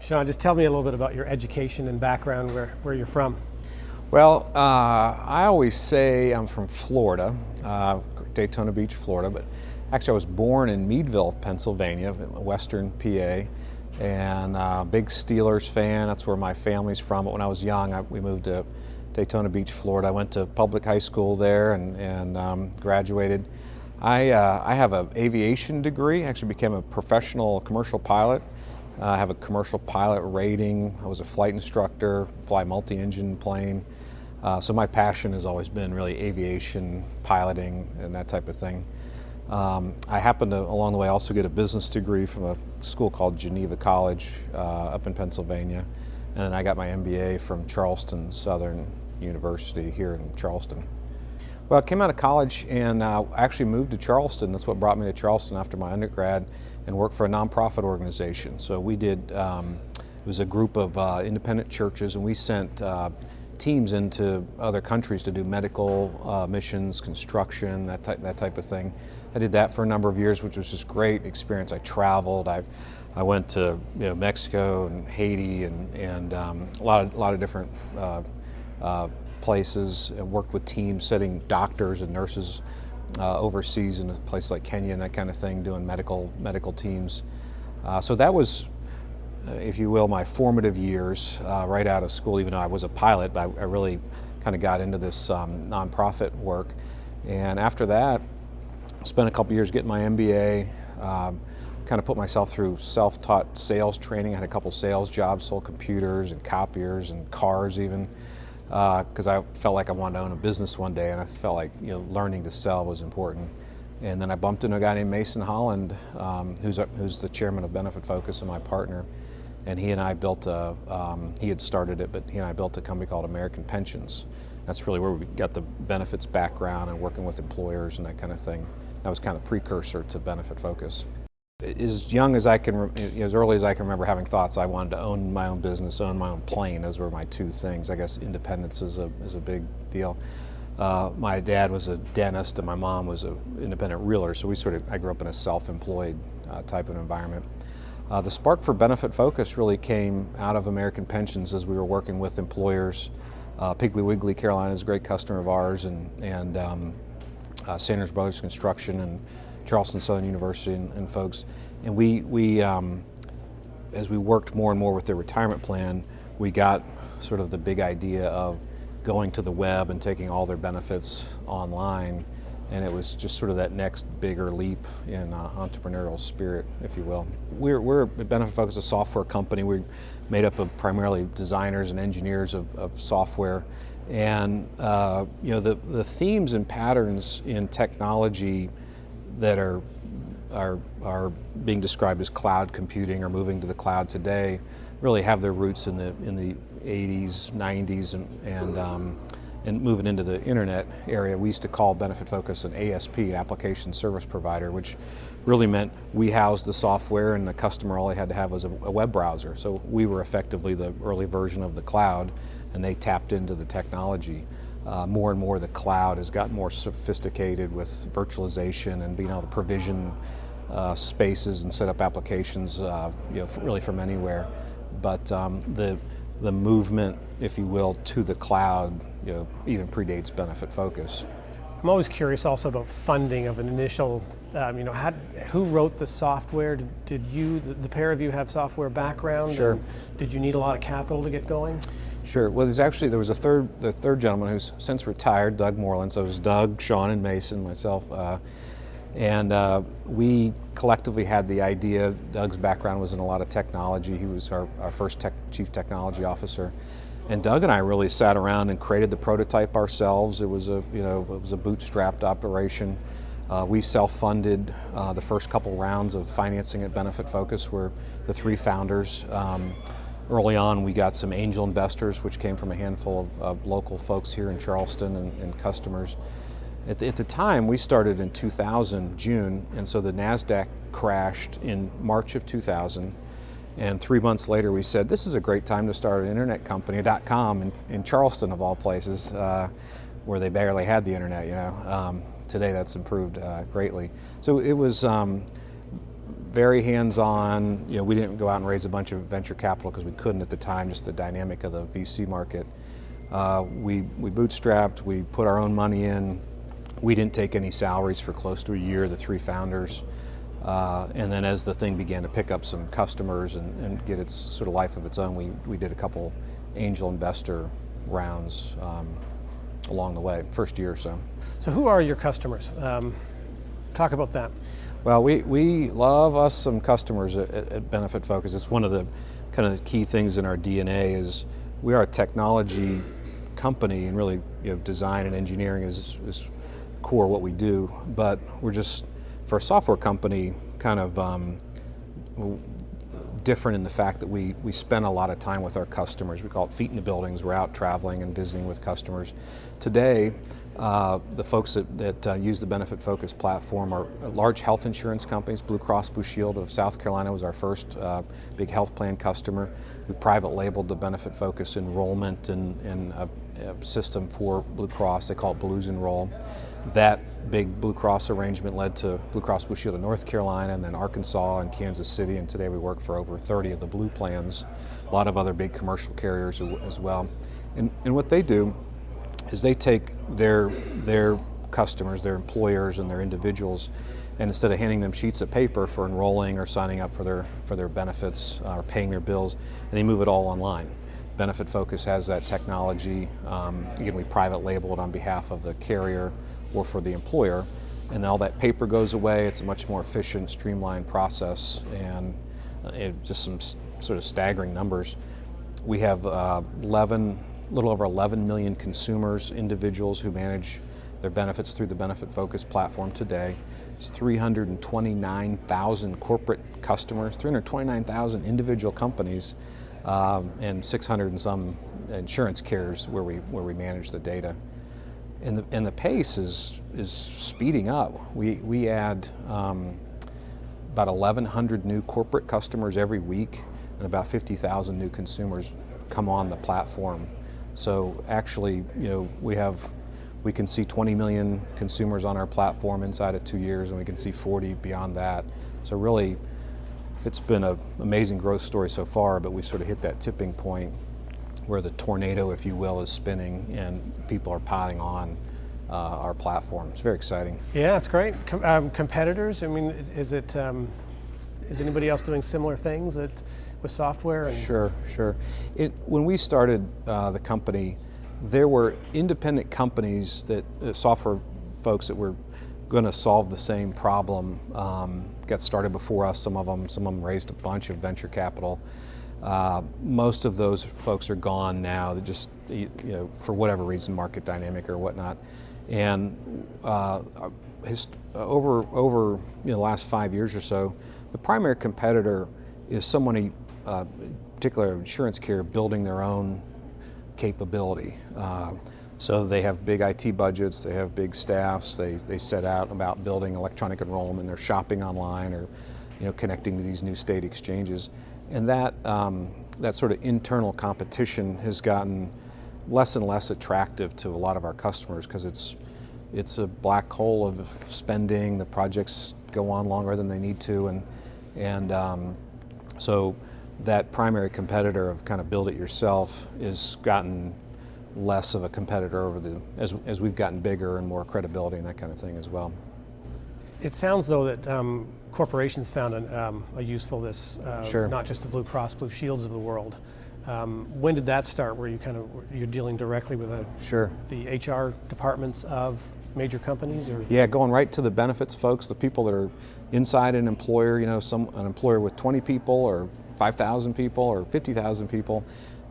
Shawn, just tell me a little bit about your education and background, where you're from. Well, I always say I'm from Florida, Daytona Beach, Florida, but actually I was born in Meadville, Pennsylvania, western PA, and big Steelers fan. That's where my family's from. But when I was young, we moved to Daytona Beach, Florida. I went to public high school there and graduated. I have an aviation degree. I actually became a professional commercial pilot. I have a commercial pilot rating. I was a flight instructor, fly multi-engine plane. So my passion has always been really aviation, piloting, and that type of thing. I happened to, along the way, also get a business degree from a school called Geneva College up in Pennsylvania. And then I got my MBA from Charleston Southern University here in Charleston. Well, I came out of college and actually moved to Charleston. That's what brought me to Charleston after my undergrad, and worked for a nonprofit organization. So we did, it was a group of independent churches, and we sent teams into other countries to do medical missions, construction, that type of thing. I did that for a number of years, which was just great experience. I traveled. I went to Mexico and Haiti and a lot of different places, and worked with teams setting doctors and nurses overseas in a place like Kenya and that kind of thing, doing medical teams. So that was, if you will, my formative years right out of school. Even though I was a pilot, I really kind of got into this nonprofit work. And after that, spent a couple years getting my MBA, kind of put myself through self-taught sales training. I had a couple sales jobs, sold computers and copiers and cars even, because I felt like I wanted to own a business one day, and I felt like learning to sell was important. And then I bumped into a guy named Mason Holland, who's the chairman of Benefitfocus and my partner. And he and I built he had started it, but he and I built a company called American Pensions. That's really where we got the benefits background and working with employers and that kind of thing. That was kind of precursor to Benefitfocus. As young as I can, as early as I can remember having thoughts, I wanted to own my own business, own my own plane. Those were my two things. I guess independence is a big deal. My dad was a dentist and my mom was an independent realtor, so I grew up in a self-employed type of environment. The spark for Benefitfocus really came out of American Pensions as we were working with employers. Piggly Wiggly, Carolina is a great customer of ours, and Sanders Brothers Construction and Charleston Southern University and folks. And we as we worked more and more with their retirement plan, we got sort of the big idea of going to the web and taking all their benefits online. And it was just sort of that next bigger leap in entrepreneurial spirit, if you will. We're at Benefitfocus, a software company. We're made up of primarily designers and engineers of software. And the themes and patterns in technology that are being described as cloud computing or moving to the cloud today really have their roots in the 80s, 90s, and moving into the internet area. We used to call Benefitfocus an ASP, an application service provider, which really meant we housed the software and the customer, all they had to have was a web browser. So we were effectively the early version of the cloud, and they tapped into the technology. More and more the cloud has gotten more sophisticated with virtualization and being able to provision spaces and set up applications really from anywhere. But the movement, if you will, to the cloud even predates Benefitfocus. I'm always curious also about funding of an initial, who wrote the software? Did you, the pair of you, have software background? Sure. Did you need a lot of capital to get going? Sure. Well, there was the third gentleman who's since retired, Doug Moreland. So it was Doug, Shawn, and Mason, myself. And we collectively had the idea. Doug's background was in a lot of technology. He was our first chief technology officer. And Doug and I really sat around and created the prototype ourselves. It was a bootstrapped operation. We self-funded the first couple rounds of financing at Benefitfocus. We're the three founders. Early on, we got some angel investors, which came from a handful of local folks here in Charleston and customers. At the time, we started in 2000, June, and so the NASDAQ crashed in March of 2000. And 3 months later, we said, this is a great time to start an internet company, .com, in Charleston, of all places, where they barely had the internet, Today, that's improved greatly. So it was very hands-on. We didn't go out and raise a bunch of venture capital because we couldn't at the time, just the dynamic of the VC market. We bootstrapped, we put our own money in. We didn't take any salaries for close to a year, the three founders. And then as the thing began to pick up some customers and get its sort of life of its own, we did a couple angel investor rounds along the way, first year or so. So who are your customers? Talk about that. Well, we love us some customers at Benefitfocus. It's one of the kind of the key things in our DNA is we are a technology company, and really design and engineering is core what we do, but we're just, for a software company, kind of different in the fact that we spend a lot of time with our customers. We call it feet in the buildings. We're out traveling and visiting with customers. Today, the folks that use the Benefitfocus platform are large health insurance companies. Blue Cross Blue Shield of South Carolina was our first big health plan customer. We private labeled the Benefitfocus enrollment in a system for Blue Cross. They call it Blues Enroll. That big Blue Cross arrangement led to Blue Cross Blue Shield of North Carolina, and then Arkansas and Kansas City, and today we work for over 30 of the Blue plans, a lot of other big commercial carriers as well. And what they do is they take their customers, their employers and their individuals, and instead of handing them sheets of paper for enrolling or signing up for their benefits or paying their bills, and they move it all online. Benefitfocus has that technology. Again, we private label it on behalf of the carrier or for the employer, and all that paper goes away. It's a much more efficient, streamlined process, and just some sort of staggering numbers. We have a little over 11 million consumers, individuals who manage their benefits through the Benefitfocus platform today. It's 329,000 corporate customers, 329,000 individual companies, and 600 and some insurance carriers where we manage the data. And the pace is speeding up. We add about 1,100 new corporate customers every week, and about 50,000 new consumers come on the platform. So actually, we can see 20 million consumers on our platform inside of 2 years, and we can see 40 beyond that. So really, it's been an amazing growth story so far, but we sort of hit that tipping point where the tornado, if you will, is spinning and people are piling on our platform. It's very exciting. Yeah, it's great. Competitors, I mean, is anybody else doing similar things with software? Sure. When we started the company, there were independent companies software folks that were going to solve the same problem, got started before us. Some of them raised a bunch of venture capital. Most of those folks are gone now. They just, for whatever reason, market dynamic or whatnot. And over the last 5 years or so, the primary competitor is someone, particularly an insurance carrier, building their own capability. So they have big IT budgets, they have big staffs, they set out about building electronic enrollment, they're shopping online or connecting to these new state exchanges. And that sort of internal competition has gotten less and less attractive to a lot of our customers because it's a black hole of spending. The projects go on longer than they need to, and so that primary competitor of kind of build it yourself has gotten less of a competitor as we've gotten bigger and more credibility and that kind of thing as well. It sounds though that corporations found a usefulness, Sure. Not just the Blue Cross Blue Shields of the world. When did that start? Where you're dealing directly with Sure. the HR departments of major companies, or? Yeah, going right to the benefits folks, the people that are inside an employer. An employer with 20 people or 5,000 people or 50,000 people.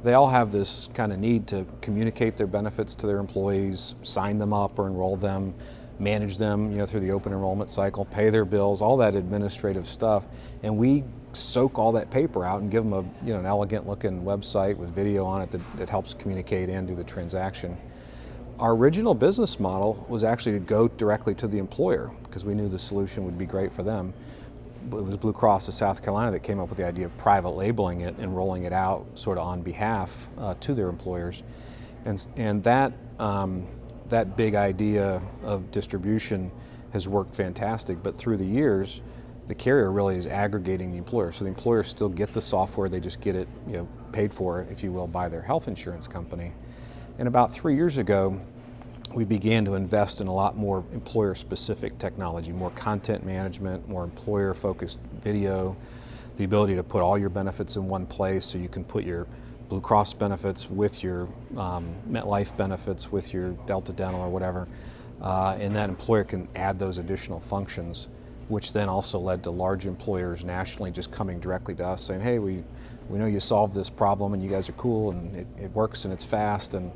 They all have this kind of need to communicate their benefits to their employees, sign them up or enroll them, manage them, through the open enrollment cycle, pay their bills, all that administrative stuff. And we soak all that paper out and give them an elegant looking website with video on it that helps communicate and do the transaction. Our original business model was actually to go directly to the employer because we knew the solution would be great for them. It was Blue Cross of South Carolina that came up with the idea of private labeling it and rolling it out sort of on behalf to their employers. And that big idea of distribution has worked fantastic, but through the years, the carrier really is aggregating the employer. So the employers still get the software, they just get it paid for, if you will, by their health insurance company. And about 3 years ago, we began to invest in a lot more employer-specific technology, more content management, more employer-focused video, the ability to put all your benefits in one place, so you can put your Blue Cross benefits with your MetLife benefits, with your Delta Dental or whatever, and that employer can add those additional functions, which then also led to large employers nationally just coming directly to us saying, hey, we know you solved this problem and you guys are cool and it works and it's fast, and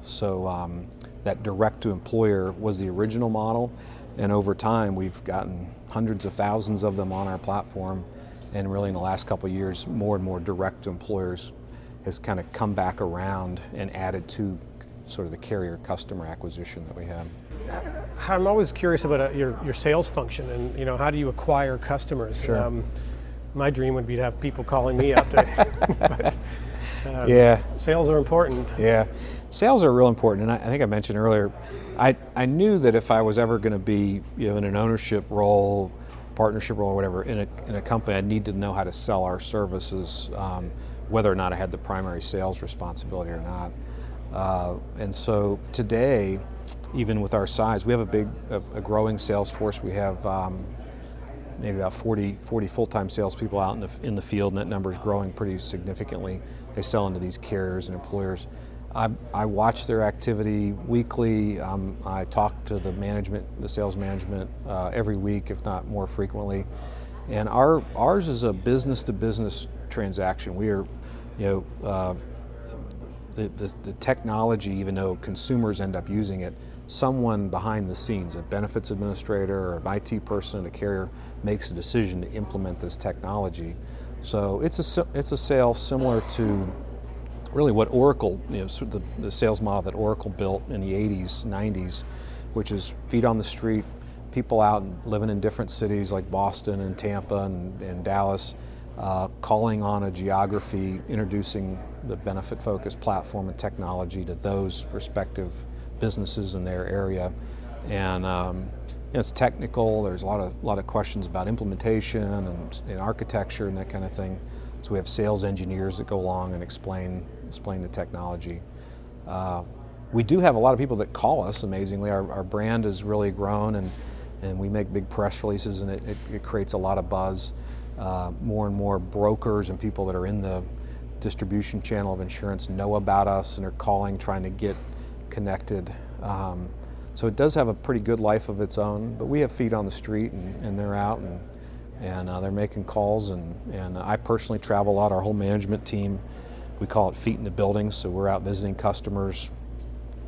so that direct to employer was the original model, and over time we've gotten hundreds of thousands of them on our platform, and really in the last couple of years more and more direct to employers has kind of come back around and added to sort of the carrier customer acquisition that we have. I'm always curious about your sales function, and how do you acquire customers? Sure. My dream would be to have people calling me up to Yeah. Sales are important. Yeah, sales are real important, and I think I mentioned earlier, I knew that if I was ever going to be in an ownership role, partnership role, or whatever in a company, I'd need to know how to sell our services, whether or not I had the primary sales responsibility or not. And so today, even with our size, we have a growing sales force. We have maybe about 40 full-time salespeople out in the field, and that number is growing pretty significantly. They sell into these carriers and employers. I watch their activity weekly. I talk to the sales management every week, if not more frequently. And ours is a business-to-business transaction. We are, the technology, even though consumers end up using it, someone behind the scenes, a benefits administrator or an IT person at a carrier, makes a decision to implement this technology. So it's a sale similar to really what Oracle, sort of the sales model that Oracle built in the 80s, 90s, which is feet on the street, people out living in different cities like Boston and Tampa and Dallas, calling on a geography, introducing the Benefitfocus platform and technology to those respective businesses in their area. And it's technical. There's a lot of questions about implementation and architecture and that kind of thing. So we have sales engineers that go along and explain the technology. We do have a lot of people that call us, amazingly. Our brand has really grown, and we make big press releases, and it creates a lot of buzz. More and more brokers and people that are in the distribution channel of insurance know about us and are calling, trying to get connected. So it does have a pretty good life of its own, but we have feet on the street, and they're out and they're making calls, and I personally travel a lot. Our whole management team, we call it feet in the building, so we're out visiting customers.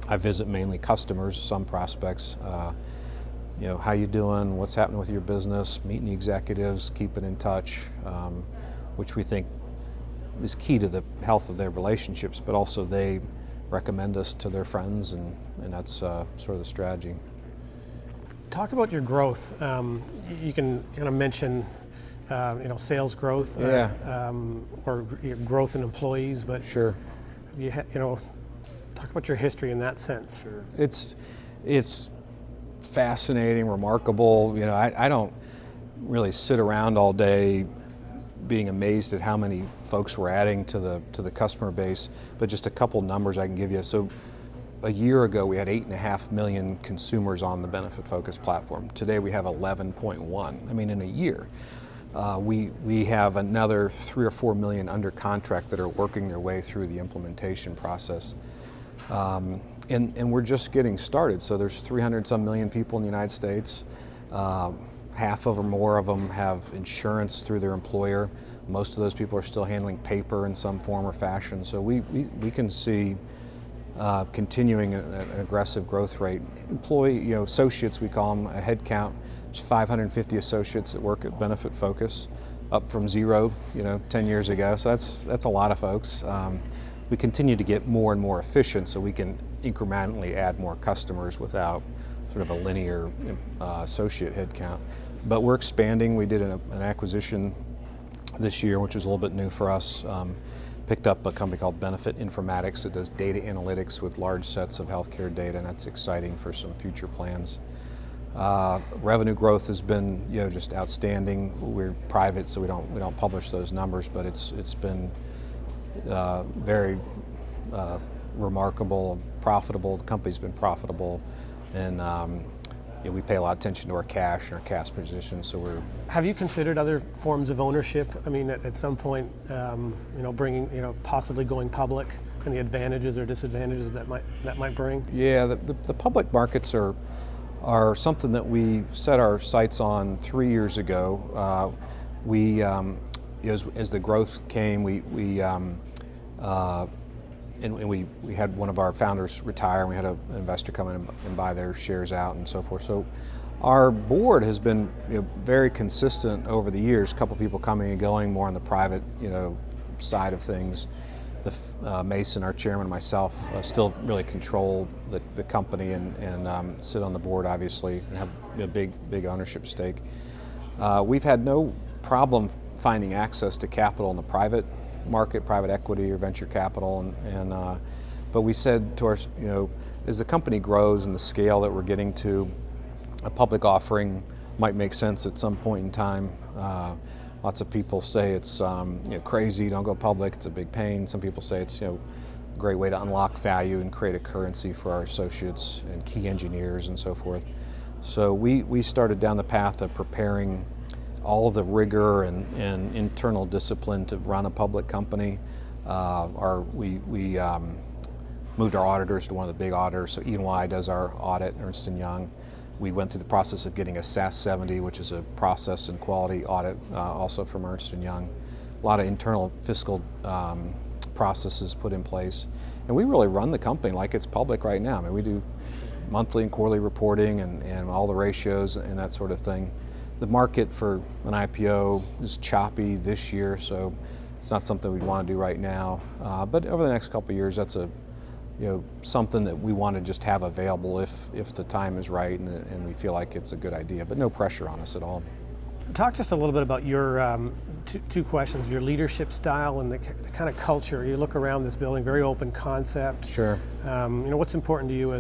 I visit mainly customers, some prospects. How you doing, what's happening with your business, meeting the executives, keeping in touch, which we think is key to the health of their relationships, but also they recommend us to their friends, and that's sort of the strategy. Talk about your growth. You can kind of mention sales growth, or growth in employees, but sure, talk about your history in that sense. Sure. It's fascinating, remarkable. I don't really sit around all day being amazed at how many folks we're adding to the customer base, but just a couple numbers I can give you. So a year ago we had 8.5 million consumers on the Benefitfocus platform. Today we have 11.1. I mean, in a year. We have another 3 or 4 million under contract that are working their way through the implementation process. And we're just getting started. So there's 300 some million people in the United States. Half of or more of them have insurance through their employer. Most of those people are still handling paper in some form or fashion. So we can see continuing an aggressive growth rate. Employee, associates, we call them, a head count. There's 550 associates that work at Benefitfocus, up from 0, 10 years ago. So that's a lot of folks. We continue to get more and more efficient, so we can incrementally add more customers without sort of a linear associate headcount. But we're expanding. We did an acquisition this year, which was a little bit new for us. Picked up a company called Benefitfocus that does data analytics with large sets of healthcare data, and that's exciting for some future plans. Revenue growth has been, just outstanding. We're private, so we don't publish those numbers, but it's been very remarkable, profitable. The company's been profitable, and we pay a lot of attention to our cash and our cash position. So we're. Have you considered other forms of ownership? I mean, at some point, bringing, possibly going public, and the advantages or disadvantages that might bring. Yeah, the public markets are something that we set our sights on 3 years ago. As the growth came, we had one of our founders retire, and we had an investor come in and buy their shares out and so forth. So our board has been very consistent over the years. A couple people coming and going, more on the private side of things. Mason, our chairman, and myself still really control the company and sit on the board, obviously, and have a big ownership stake. We've had no problem finding access to capital in the private market, private equity or venture capital, but we said to our, as the company grows and the scale that we're getting to, a public offering might make sense at some point in time. Lots of people say it's crazy, don't go public, it's a big pain. Some people say it's a great way to unlock value and create a currency for our associates and key engineers and so forth. So we started down the path of preparing all of the rigor and internal discipline to run a public company. We moved our auditors to one of the big auditors, so E&Y does our audit, Ernst & Young. We went through the process of getting a SAS 70, which is a process and quality audit, also from Ernst & Young. A lot of internal fiscal processes put in place. And we really run the company like it's public right now. I mean, we do monthly and quarterly reporting and all the ratios and that sort of thing. The market for an IPO is choppy this year, so it's not something we'd want to do right now. But over the next couple of years, that's something that we want to just have available if the time is right and we feel like it's a good idea, but no pressure on us at all. Talk just a little bit about your two questions, your leadership style and the kind of culture. You look around this building, very open concept. Sure. What's important to you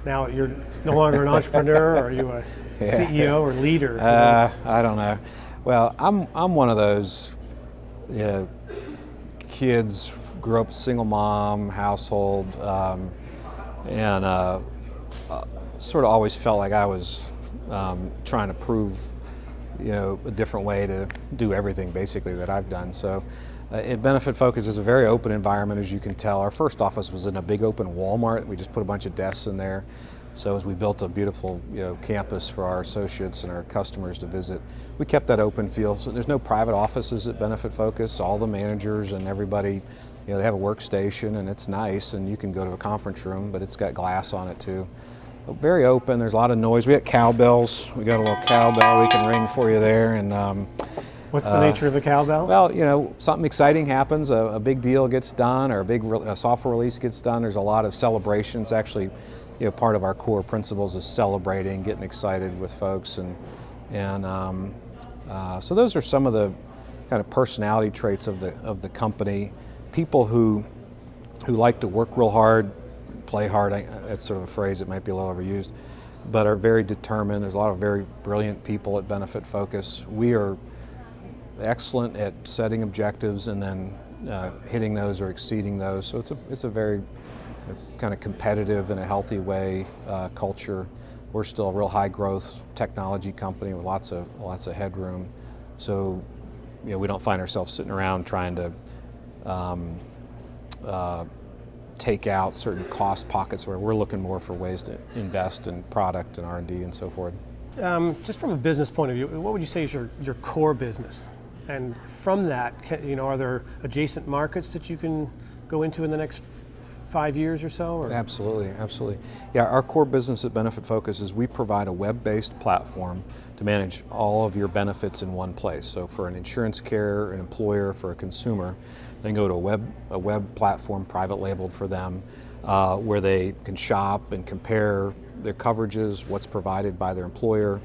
now you're no longer an entrepreneur, or are you a CEO or leader? I don't know. Well, I'm one of those kids, grew up single mom household, and sort of always felt like I was trying to prove a different way to do everything basically that I've done. So at Benefitfocus is a very open environment, as you can tell. Our first office was in a big open Walmart. We just put a bunch of desks in there. So as we built a beautiful campus for our associates and our customers to visit, we kept that open feel. So there's no private offices at Benefitfocus. All the managers and everybody, they have a workstation, and it's nice, and you can go to a conference room, but it's got glass on it too. Very open. There's a lot of noise. We got cowbells. We got a little cowbell we can ring for you there. And what's the nature of the cowbell? Well, something exciting happens. A big deal gets done, or a software release gets done. There's a lot of celebrations. Actually, part of our core principles is celebrating, getting excited with folks, and so those are some of the kind of personality traits of the company. People who like to work real hard, play hard. That's sort of a phrase that might be a little overused, but are very determined. There's a lot of very brilliant people at Benefitfocus. We are excellent at setting objectives and then hitting those or exceeding those. So it's a very kind of competitive in a healthy way culture. We're still a real high growth technology company with lots of headroom. So we don't find ourselves sitting around trying to take out certain cost pockets, where we're looking more for ways to invest in product and R&D and so forth. Just from a business point of view, what would you say is your core business? And from that, are there adjacent markets that you can go into in the next 5 years or so? Or? Absolutely. Yeah, our core business at Benefitfocus is we provide a web-based platform to manage all of your benefits in one place. So for an insurance carrier, an employer, for a consumer, they can go to a web platform, private labeled for them, where they can shop and compare their coverages, what's provided by their employer,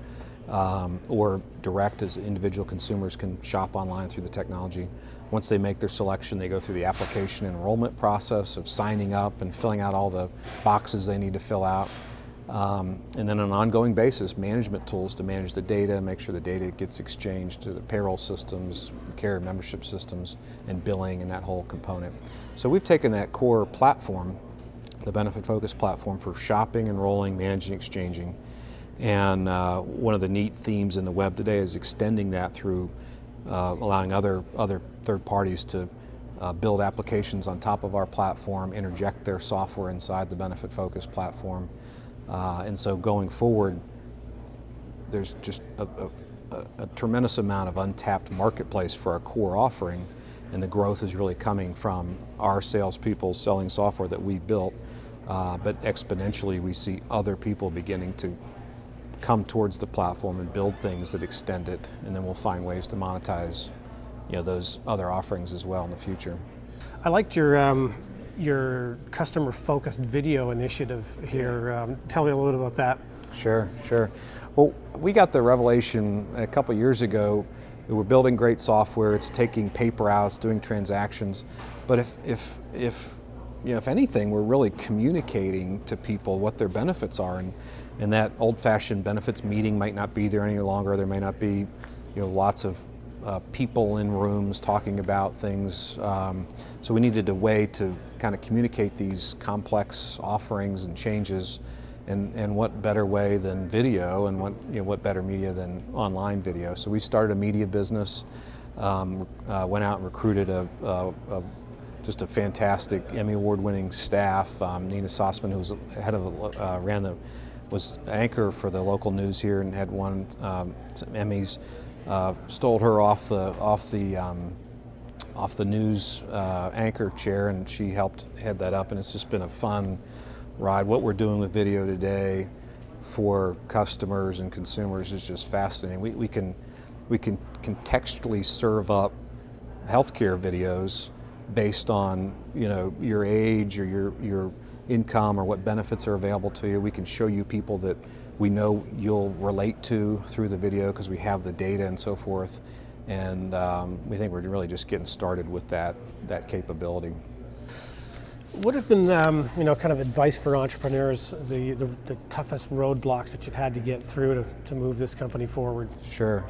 or direct as individual consumers can shop online through the technology. Once they make their selection, they go through the application enrollment process of signing up and filling out all the boxes they need to fill out. And then on an ongoing basis, management tools to manage the data, make sure the data gets exchanged to the payroll systems, carrier membership systems, and billing and that whole component. So we've taken that core platform, the Benefitfocus platform for shopping, enrolling, managing, exchanging, and one of the neat themes in the web today is extending that through allowing other third parties to build applications on top of our platform, interject their software inside the Benefitfocus platform. And so going forward, there's just a tremendous amount of untapped marketplace for our core offering, and the growth is really coming from our salespeople selling software that we built, but exponentially we see other people beginning to come towards the platform and build things that extend it, and then we'll find ways to monetize, those other offerings as well in the future. I liked your customer-focused video initiative here. Tell me a little bit about that. Sure. Well, we got the revelation a couple years ago that we're building great software. It's taking paper out, it's doing transactions, but if anything, we're really communicating to people what their benefits are, and that old-fashioned benefits meeting might not be there any longer. There may not be, lots of people in rooms talking about things. So we needed a way to kind of communicate these complex offerings and changes, and what better way than video, and what better media than online video. So we started a media business, went out and recruited just a fantastic Emmy Award-winning staff. Nina Sossman, who was head of was anchor for the local news here and had won some Emmys. Stole her off the news anchor chair, and she helped head that up, and it's just been a fun ride. What we're doing with video today for customers and consumers is just fascinating. We can contextually serve up healthcare videos based on your age or your income or what benefits are available to you. We can show you people that we know you'll relate to through the video because we have the data and so forth. And we think we're really just getting started with that capability. What have been, kind of advice for entrepreneurs, the toughest roadblocks that you've had to get through to move this company forward? Sure.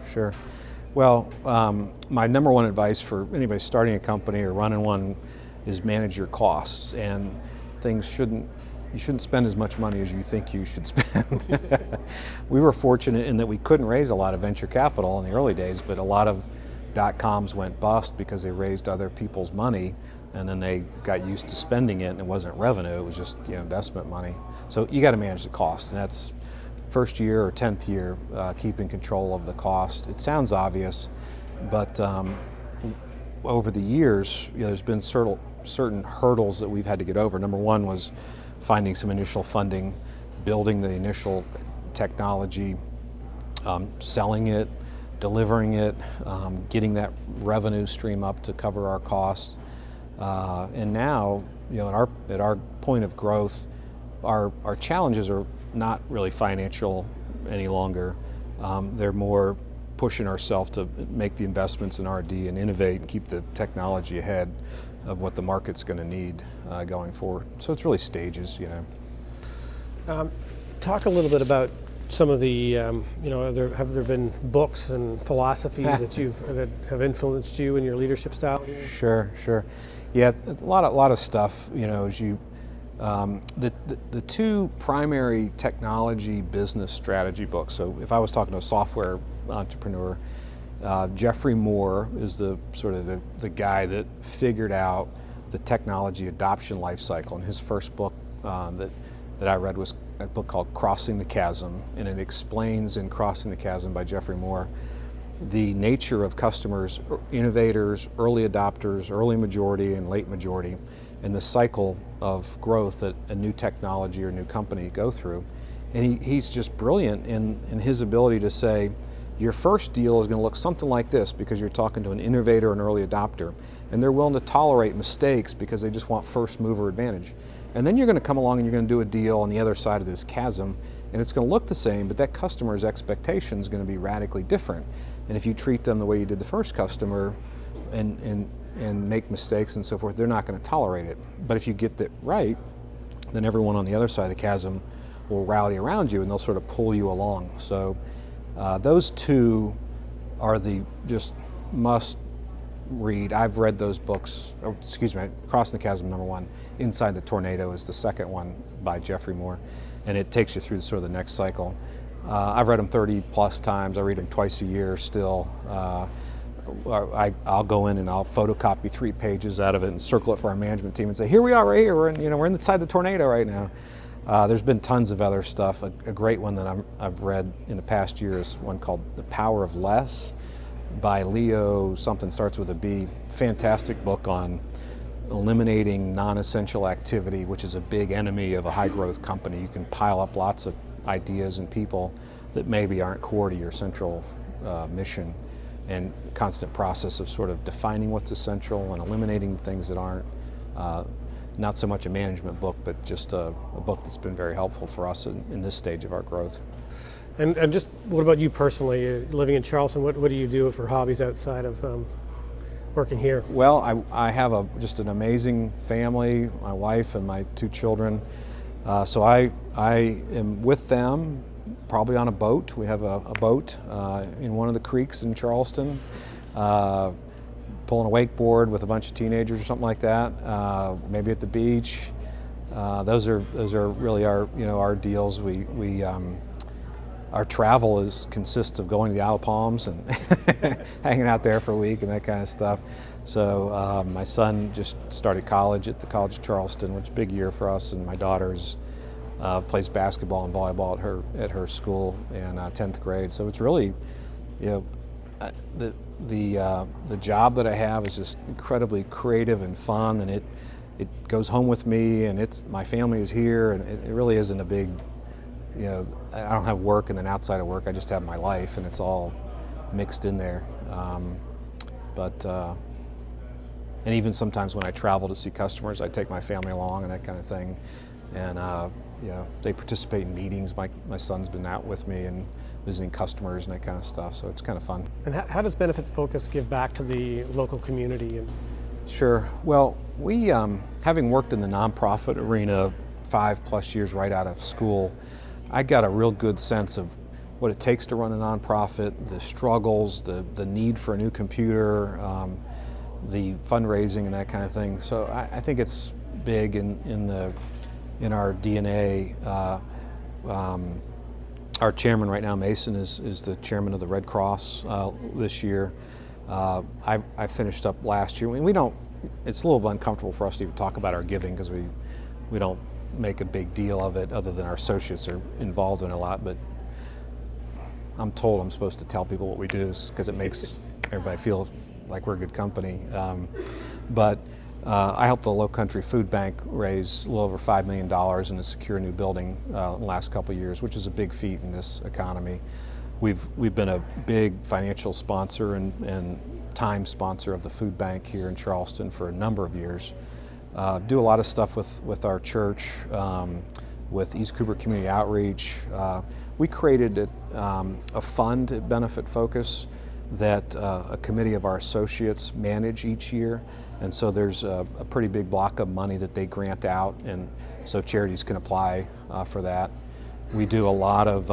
Well, my number one advice for anybody starting a company or running one is manage your costs, and you shouldn't spend as much money as you think you should spend. We were fortunate in that we couldn't raise a lot of venture capital in the early days, but a lot of .coms went bust because they raised other people's money, and then they got used to spending it, and it wasn't revenue, it was just investment money. So you got to manage the cost, and that's first year or 10th year, keeping control of the cost. It sounds obvious, but over the years, there's been certain hurdles that we've had to get over. Number one was finding some initial funding, building the initial technology, selling it, delivering it, getting that revenue stream up to cover our cost. And now, at our point of growth, our challenges are not really financial any longer. They're more pushing ourselves to make the investments in R&D and innovate and keep the technology ahead of what the market's going to need going forward. So it's really stages, Talk a little bit about some of the, have there been books and philosophies that have influenced you in your leadership style? Sure. Yeah, a lot of stuff. As you, the two primary technology business strategy books. So if I was talking to a software entrepreneur, Jeffrey Moore is the guy that figured out the technology adoption life cycle, and his first book that I read was a book called Crossing the Chasm, and it explains in Crossing the Chasm by Jeffrey Moore the nature of customers, innovators, early adopters, early majority and late majority, and the cycle of growth that a new technology or new company go through. And he's just brilliant in his ability to say, your first deal is going to look something like this because you're talking to an innovator, an early adopter, and they're willing to tolerate mistakes because they just want first mover advantage. And then you're going to come along and you're going to do a deal on the other side of this chasm, and it's going to look the same, but that customer's expectation is going to be radically different. And if you treat them the way you did the first customer and make mistakes and so forth, they're not going to tolerate it. But if you get that right, then everyone on the other side of the chasm will rally around you and they'll sort of pull you along. So those two are the just must read. I've read those books, Crossing the Chasm, #1. Inside the Tornado is the second one by Jeffrey Moore, and it takes you through sort of the next cycle. I've read them 30 plus times. I read them twice a year still. I'll go in and I'll photocopy 3 pages out of it and circle it for our management team and say, here we are right here, we're inside the tornado right now. There's been tons of other stuff. A great one that I've read in the past year is one called The Power of Less by Leo, something starts with a B. Fantastic book on eliminating non-essential activity, which is a big enemy of a high-growth company. You can pile up lots of ideas and people that maybe aren't core to your central mission, and constant process of sort of defining what's essential and eliminating things that aren't. Not so much a management book, but just a book that's been very helpful for us in this stage of our growth. And just what about you personally? Living in Charleston, what do you do for hobbies outside of working here? Well, I have just an amazing family, my wife and my 2 children. So I am with them, probably on a boat. We have a boat in one of the creeks in Charleston, pulling a wakeboard with a bunch of teenagers or something like that. Maybe at the beach. Those are really our deals. Our travel consists of going to the Isle of Palms and hanging out there for a week and that kind of stuff. So my son just started college at the College of Charleston, which is a big year for us, and my daughter's plays basketball and volleyball at her school in 10th grade. So it's really, the job that I have is just incredibly creative and fun, and it goes home with me, and my family is here, and it really isn't a big, I don't have work and then outside of work I just have my life, and it's all mixed in there. And even sometimes when I travel to see customers, I take my family along and that kind of thing. And they participate in meetings. My son's been out with me and visiting customers and that kind of stuff, so it's kind of fun. And how does Benefitfocus give back to the local community? Sure. Well, we, having worked in the nonprofit arena 5+ years right out of school, I got a real good sense of what it takes to run a nonprofit, the struggles, the need for a new computer, the fundraising and that kind of thing. So I think it's big in our DNA. Our chairman right now, Mason, is the chairman of the Red Cross this year. I finished up last year. We don't. It's a little uncomfortable for us to even talk about our giving because we don't make a big deal of it, other than our associates are involved in it a lot. But I'm told I'm supposed to tell people what we do because it makes everybody feel like we're a good company. I helped the Lowcountry Food Bank raise a little over $5 million in a secure new building in the last couple of years, which is a big feat in this economy. We've been a big financial sponsor and time sponsor of the food bank here in Charleston for a number of years. Do a lot of stuff with our church, with East Cooper Community Outreach. We created a fund at Benefitfocus that a committee of our associates manage each year, and so there's a pretty big block of money that they grant out, and so charities can apply for that. We do a lot of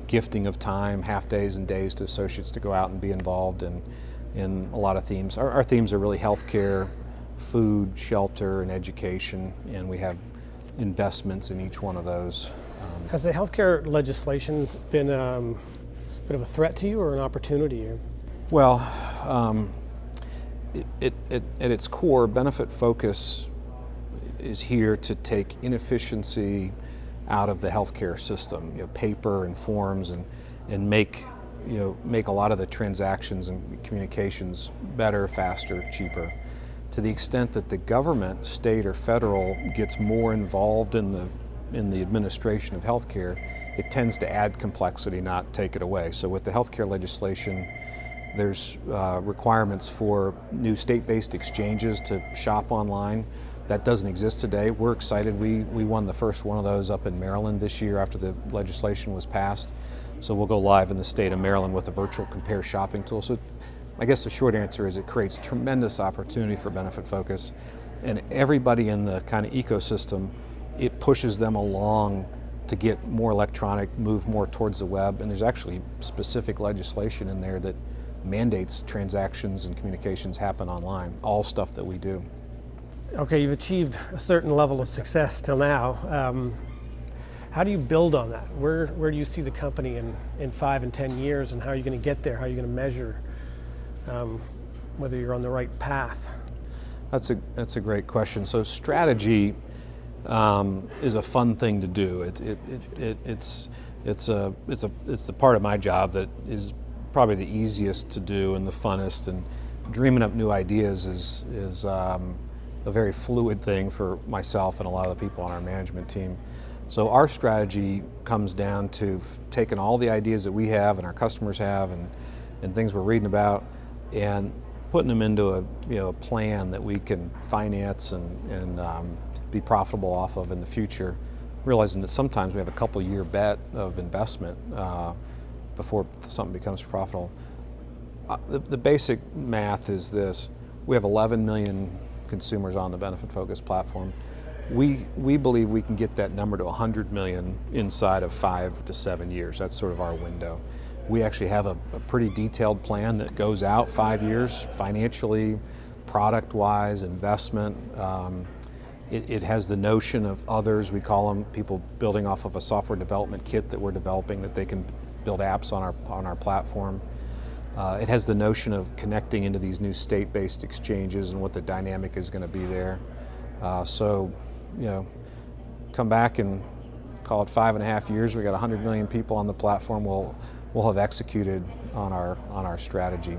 gifting of time, half days and days to associates to go out and be involved in a lot of themes. Our themes are really healthcare, food, shelter, and education, and we have investments in each one of those. Has the healthcare legislation been a bit of a threat to you or an opportunity? Well, at its core, Benefitfocus is here to take inefficiency out of the healthcare system, paper and forms, and make a lot of the transactions and communications better, faster, cheaper. To the extent that the government, state or federal, gets more involved in the administration of healthcare, it tends to add complexity, not take it away. So with the healthcare legislation, there's requirements for new state-based exchanges to shop online. That doesn't exist today. We're excited. We won the first one of those up in Maryland this year after the legislation was passed. So we'll go live in the state of Maryland with a virtual compare shopping tool. So I guess the short answer is it creates tremendous opportunity for Benefitfocus, and everybody in the kind of ecosystem, it pushes them along to get more electronic, move more towards the web, and there's actually specific legislation in there that mandates transactions and communications happen online, all stuff that we do. Okay, you've achieved a certain level of success till now. How do you build on that? Where do you see the company in 5 and 10 years, and how are you going to get there? How are you going to measure whether you're on the right path? That's a great question. So strategy is a fun thing to do. It's the part of my job that is probably the easiest to do and the funnest. And dreaming up new ideas is a very fluid thing for myself and a lot of the people on our management team. So our strategy comes down to taking all the ideas that we have and our customers have and things we're reading about and putting them into a plan that we can finance and be profitable off of in the future, realizing that sometimes we have a couple year bet of investment before something becomes profitable. The basic math is this: we have 11 million consumers on the Benefitfocus platform. We believe we can get that number to 100 million inside of 5 to 7 years. That's sort of our window. We actually have a pretty detailed plan that goes out 5 years, financially, product-wise, investment. It has the notion of others, we call them people building off of a software development kit that we're developing, that they can build apps on our platform. It has the notion of connecting into these new state-based exchanges and what the dynamic is going to be there. So, come back and call it 5.5 years. We got 100 million people on the platform. We'll have executed on our strategy.